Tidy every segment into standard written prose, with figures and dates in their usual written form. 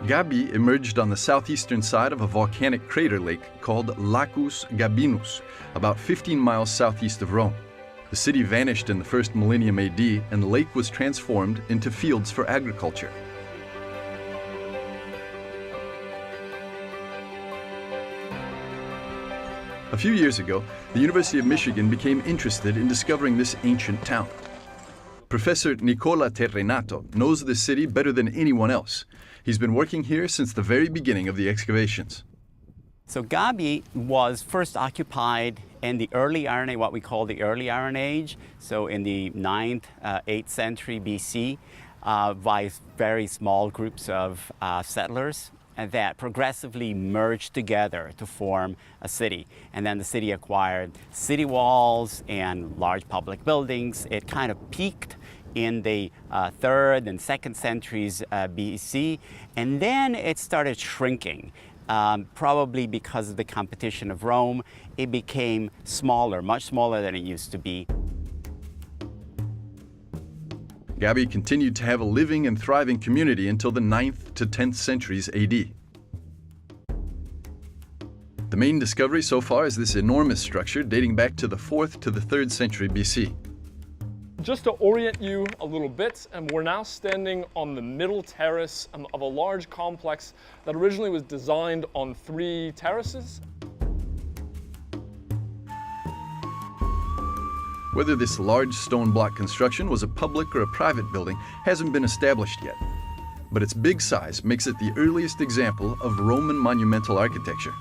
Gabii emerged on the southeastern side of a volcanic crater lake called Lacus Gabinus, about 15 miles southeast of Rome. The city vanished in the first millennium AD, and the lake was transformed into fields for agriculture. A few years ago, the University of Michigan became interested in discovering this ancient town. Professor Nicola Terrenato knows the city better than anyone else. He's been working here since the very beginning of the excavations. So Gabii was first occupied in the early Iron Age, what we call the early Iron Age, so in the 9th, 8th century BC, by very small groups of settlers that progressively merged together to form a city. And then the city acquired city walls and large public buildings. It kind of peaked in the 3rd and 2nd centuries BC, and then it started shrinking. Probably because of the competition of Rome, it became smaller, much smaller than it used to be. Gabii continued to have a living and thriving community until the 9th to 10th centuries AD. The main discovery so far is this enormous structure dating back to the 4th to the 3rd century BC. Just to orient you a little bit, we're now standing on the middle terrace of a large complex that originally was designed on 3 terraces. Whether this large stone block construction was a public or a private building hasn't been established yet, but its big size makes it the earliest example of Roman monumental architecture.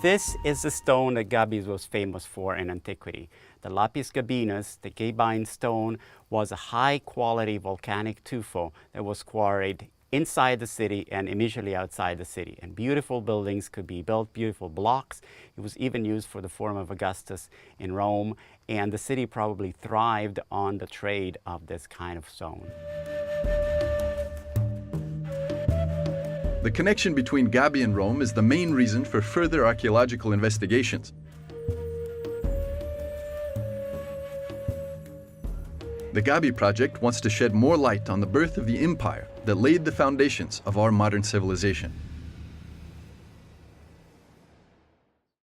This is the stone that Gabii was famous for in antiquity. The lapis gabinus, the Gabian stone, was a high-quality volcanic tuffo that was quarried inside the city and immediately outside the city. And beautiful buildings could be built, beautiful blocks. It was even used for the Forum of Augustus in Rome, and the city probably thrived on the trade of this kind of stone. The connection between Gabii and Rome is the main reason for further archaeological investigations. The Gabii project wants to shed more light on the birth of the empire that laid the foundations of our modern civilization.